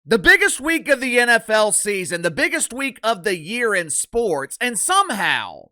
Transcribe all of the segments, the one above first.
The biggest week of the NFL season, the biggest week of the year in sports, and somehow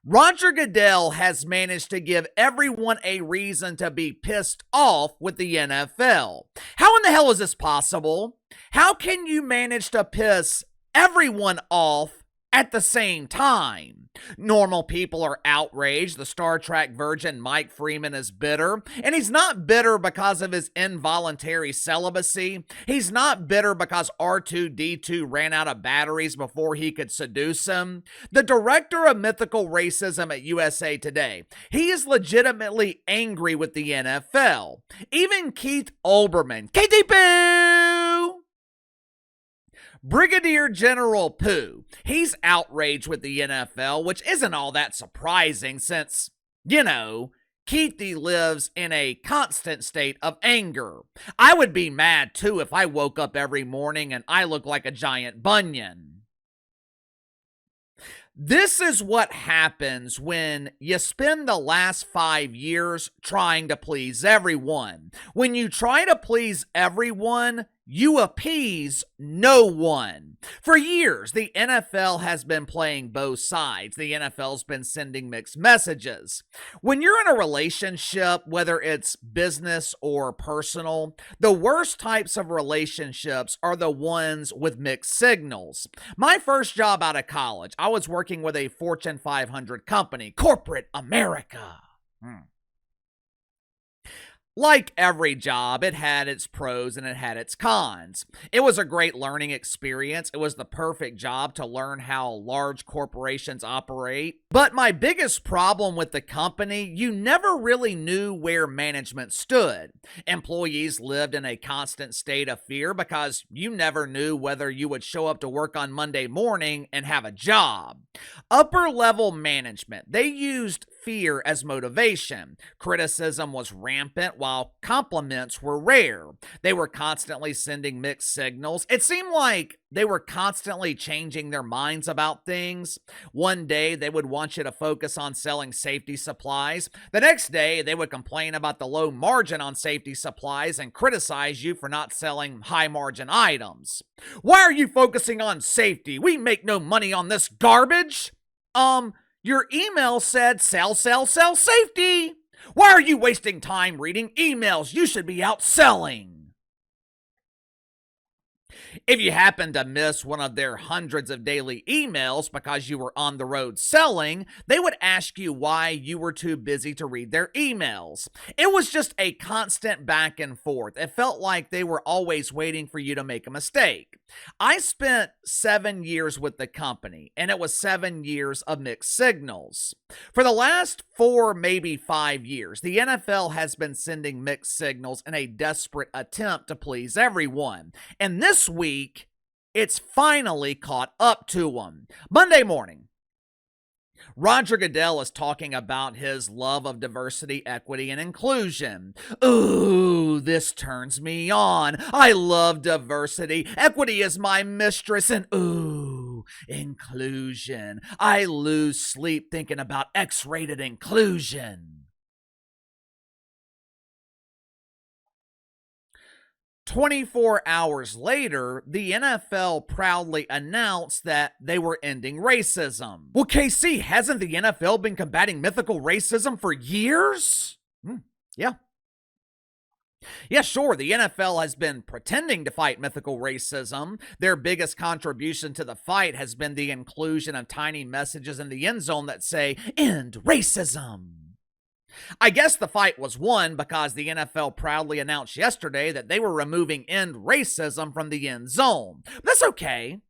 Roger Goodell has managed to give everyone a reason to be pissed off with the NFL. How in the hell is this possible? How can you manage to piss everyone off at the same time? Normal people are outraged. The Star Trek virgin Mike Freeman is bitter. And he's not bitter because of his involuntary celibacy. He's not bitter because R2-D2 ran out of batteries before he could seduce him. The director of mythical racism at USA Today, he is legitimately angry with the NFL. Even Keith Olbermann, KTP! Brigadier General Pooh, he's outraged with the NFL, which isn't all that surprising since, Keithy lives in a constant state of anger. I would be mad too if I woke up every morning and I looked like a giant bunion. This is what happens when you spend the last 5 years trying to please everyone. When you try to please everyone, you appease no one. For years, the NFL has been playing both sides. The NFL's been sending mixed messages. When you're in a relationship, whether it's business or personal, the worst types of relationships are the ones with mixed signals. My first job out of college, I was working with a Fortune 500 company, corporate America. Like every job, it had its pros and it had its cons. It was a great learning experience. It was the perfect job to learn how large corporations operate. But my biggest problem with the company, you never really knew where management stood. Employees lived in a constant state of fear because you never knew whether you would show up to work on Monday morning and have a job. Upper level management, they used fear as motivation. Criticism was rampant while compliments were rare. They were constantly sending mixed signals. It seemed like they were constantly changing their minds about things. One day they would want you to focus on selling safety supplies. The next day they would complain about the low margin on safety supplies and criticize you for not selling high margin items. Why are you focusing on safety? We make no money on this garbage. Your email said sell safety. Why are you wasting time reading emails? You should be out selling. If you happen to miss one of their hundreds of daily emails because you were on the road selling, they would ask you why you were too busy to read their emails. It was just a constant back and forth. It felt like they were always waiting for you to make a mistake. I spent 7 years with the company, and it was 7 years of mixed signals. For the last 4, maybe 5 years, the NFL has been sending mixed signals in a desperate attempt to please everyone. And this week, it's finally caught up to them. Monday morning, Roger Goodell is talking about his love of diversity, equity, and inclusion. Ooh, this turns me on. I love diversity. Equity is my mistress, and ooh, inclusion. I lose sleep thinking about X-rated inclusion. 24 hours later, the NFL proudly announced that they were ending racism. Well, KC, hasn't the NFL been combating mythical racism for years? Yeah. Yeah, sure, the NFL has been pretending to fight mythical racism. Their biggest contribution to the fight has been the inclusion of tiny messages in the end zone that say, "End racism." I guess the fight was won because the NFL proudly announced yesterday that they were removing "end racism" from the end zone. But that's okay.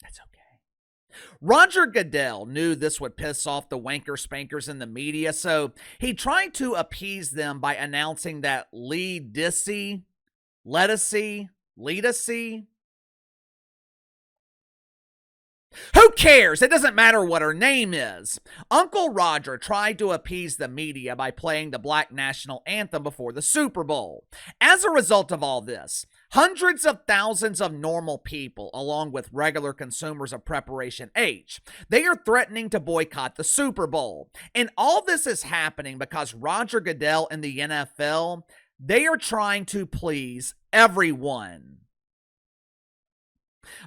That's okay. Roger Goodell knew this would piss off the wanker spankers in the media, so he tried to appease them by announcing that Lettucey, who cares? It doesn't matter what her name is. Uncle Roger tried to appease the media by playing the Black National Anthem before the Super Bowl. As a result of all this, hundreds of thousands of normal people, along with regular consumers of Preparation H, they are threatening to boycott the Super Bowl. And all this is happening because Roger Goodell and the NFL, they are trying to please everyone.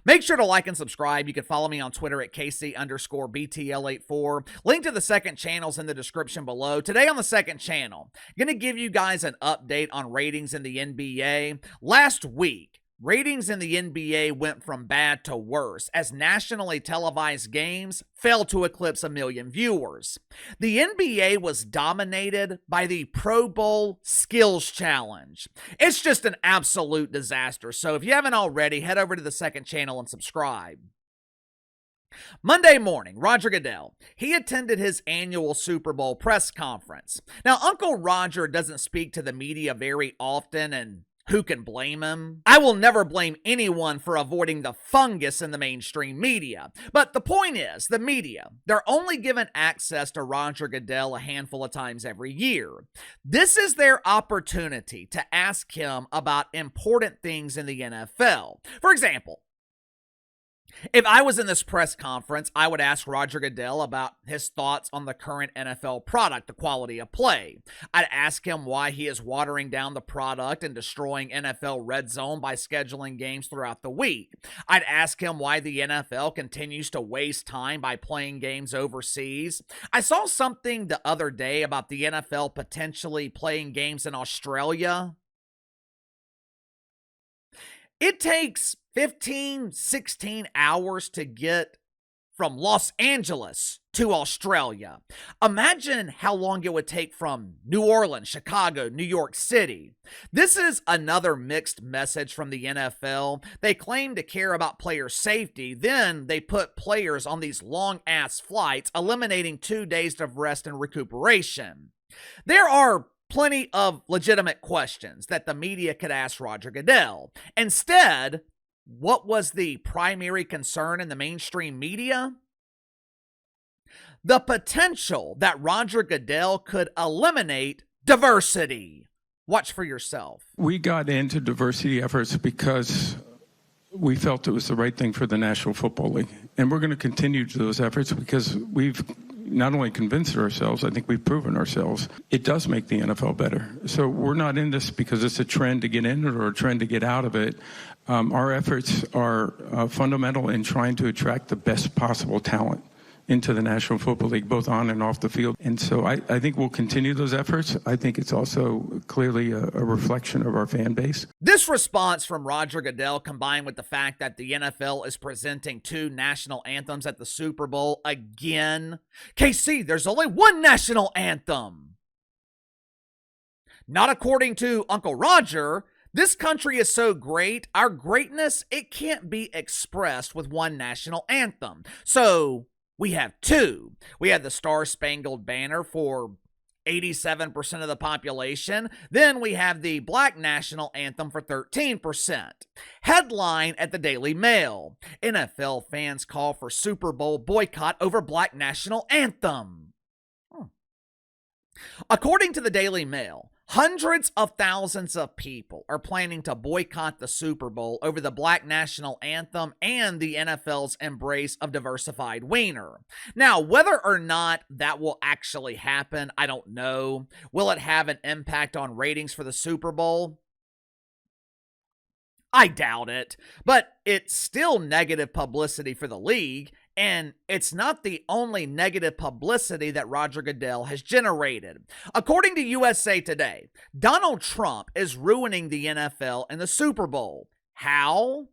Make sure to like and subscribe. You can follow me on Twitter at KC_BTL84. Link to the second channel's in the description below. Today on the second channel, going to give you guys an update on ratings in the NBA. Last week, ratings in the NBA went from bad to worse as nationally televised games fell to eclipse 1 million viewers. The NBA was dominated by the Pro Bowl Skills Challenge. It's just an absolute disaster, so if you haven't already, head over to the second channel and subscribe. Monday morning, Roger Goodell, he attended his annual Super Bowl press conference. Now, Uncle Roger doesn't speak to the media very often, and who can blame him? I will never blame anyone for avoiding the fungus in the mainstream media. But the point is, the media, they're only given access to Roger Goodell a handful of times every year. This is their opportunity to ask him about important things in the NFL. For example, if I was in this press conference, I would ask Roger Goodell about his thoughts on the current NFL product, the quality of play. I'd ask him why he is watering down the product and destroying NFL Red Zone by scheduling games throughout the week. I'd ask him why the NFL continues to waste time by playing games overseas. I saw something the other day about the NFL potentially playing games in Australia. It takes 15, 16 hours to get from Los Angeles to Australia. Imagine how long it would take from New Orleans, Chicago, New York City. This is another mixed message from the NFL. They claim to care about player safety, then they put players on these long-ass flights, eliminating 2 days of rest and recuperation. There are plenty of legitimate questions that the media could ask Roger Goodell. Instead, what was the primary concern in the mainstream media? The potential that Roger Goodell could eliminate diversity. Watch for yourself. We got into diversity efforts because we felt it was the right thing for the National Football League. And we're going to continue to those efforts because we've not only convinced ourselves, I think we've proven ourselves, it does make the NFL better. So we're not in this because it's a trend to get in it or a trend to get out of it. Our efforts are fundamental in trying to attract the best possible talent into the National Football League, both on and off the field. And so I think we'll continue those efforts. I think it's also clearly a reflection of our fan base. This response from Roger Goodell, combined with the fact that the NFL is presenting 2 national anthems at the Super Bowl again. KC, there's only one national anthem. Not according to Uncle Roger. This country is so great, our greatness, it can't be expressed with one national anthem. So we have 2. We have the Star-Spangled Banner for 87% of the population. Then we have the Black National Anthem for 13%. Headline at the Daily Mail: NFL fans call for Super Bowl boycott over Black National Anthem. According to the Daily Mail, hundreds of thousands of people are planning to boycott the Super Bowl over the Black National Anthem and the NFL's embrace of diversified wiener. Now, whether or not that will actually happen, I don't know. Will it have an impact on ratings for the Super Bowl? I doubt it, but it's still negative publicity for the league, and it's not the only negative publicity that Roger Goodell has generated. According to USA Today, Donald Trump is ruining the NFL and the Super Bowl. How?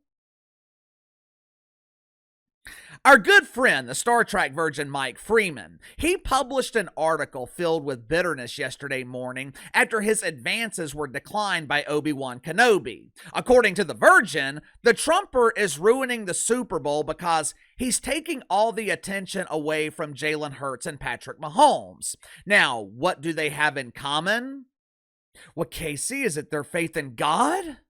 Our good friend, the Star Trek virgin Mike Freeman, he published an article filled with bitterness yesterday morning after his advances were declined by Obi-Wan Kenobi. According to the Virgin, the Trumper is ruining the Super Bowl because he's taking all the attention away from Jalen Hurts and Patrick Mahomes. Now, what do they have in common? Well, Casey, is it their faith in God?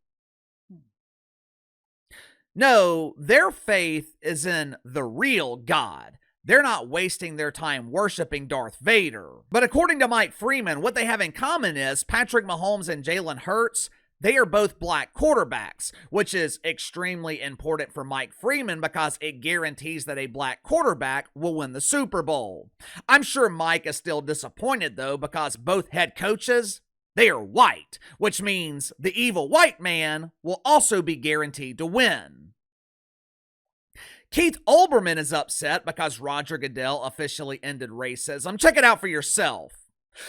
No, their faith is in the real God. They're not wasting their time worshiping Darth Vader. But according to Mike Freeman, what they have in common is Patrick Mahomes and Jalen Hurts, they are both black quarterbacks, which is extremely important for Mike Freeman because it guarantees that a black quarterback will win the Super Bowl. I'm sure Mike is still disappointed, though, because both head coaches, they are white, which means the evil white man will also be guaranteed to win. Keith Olbermann is upset because Roger Goodell officially ended racism. Check it out for yourself.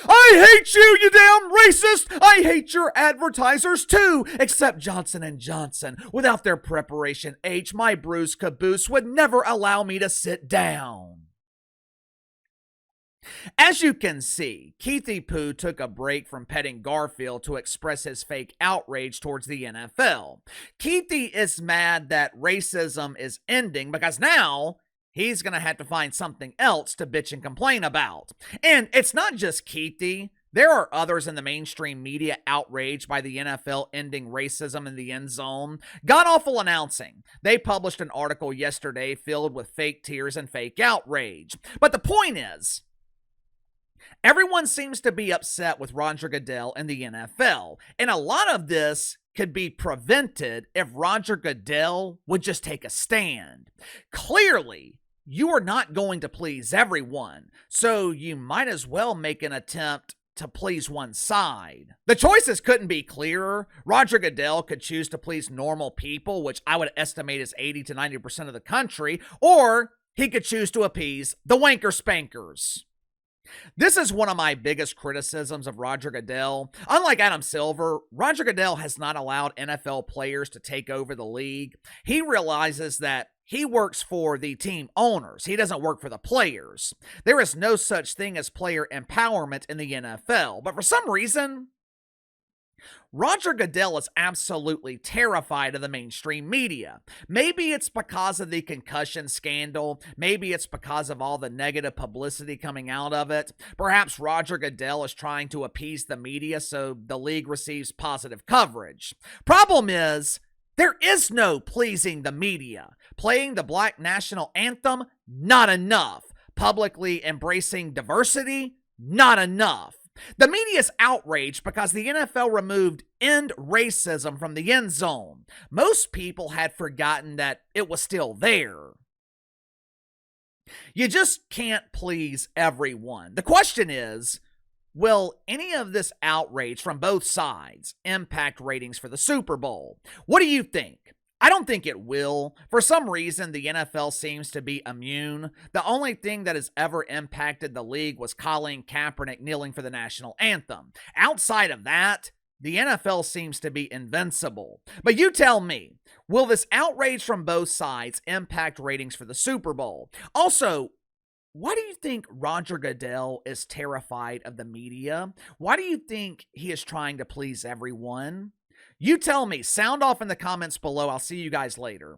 I hate you, you damn racist! I hate your advertisers too! Except Johnson & Johnson. Without their preparation H, my bruised caboose would never allow me to sit down. As you can see, Keithy Pooh took a break from petting Garfield to express his fake outrage towards the NFL. Keithy is mad that racism is ending because now he's going to have to find something else to bitch and complain about. And it's not just Keithy. There are others in the mainstream media outraged by the NFL ending racism in the end zone. God Awful Announcing. They published an article yesterday filled with fake tears and fake outrage. But the point is, everyone seems to be upset with Roger Goodell and the NFL. And a lot of this could be prevented if Roger Goodell would just take a stand. Clearly, you are not going to please everyone, so you might as well make an attempt to please one side. The choices couldn't be clearer. Roger Goodell could choose to please normal people, which I would estimate is 80 to 90% of the country, or he could choose to appease the wanker spankers. This is one of my biggest criticisms of Roger Goodell. Unlike Adam Silver, Roger Goodell has not allowed NFL players to take over the league. He realizes that he works for the team owners. He doesn't work for the players. There is no such thing as player empowerment in the NFL. But for some reason, Roger Goodell is absolutely terrified of the mainstream media. Maybe it's because of the concussion scandal. Maybe it's because of all the negative publicity coming out of it. Perhaps Roger Goodell is trying to appease the media so the league receives positive coverage. Problem is, there is no pleasing the media. Playing the Black National Anthem, not enough. Publicly embracing diversity, not enough. The media is outraged because the NFL removed end racism from the end zone. Most people had forgotten that it was still there. You just can't please everyone. The question is, will any of this outrage from both sides impact ratings for the Super Bowl? What do you think? I don't think it will. For some reason, the NFL seems to be immune. The only thing that has ever impacted the league was Colin Kaepernick kneeling for the national anthem. Outside of that, the NFL seems to be invincible. But you tell me, will this outrage from both sides impact ratings for the Super Bowl? Also, why do you think Roger Goodell is terrified of the media? Why do you think he is trying to please everyone? You tell me. Sound off in the comments below. I'll see you guys later.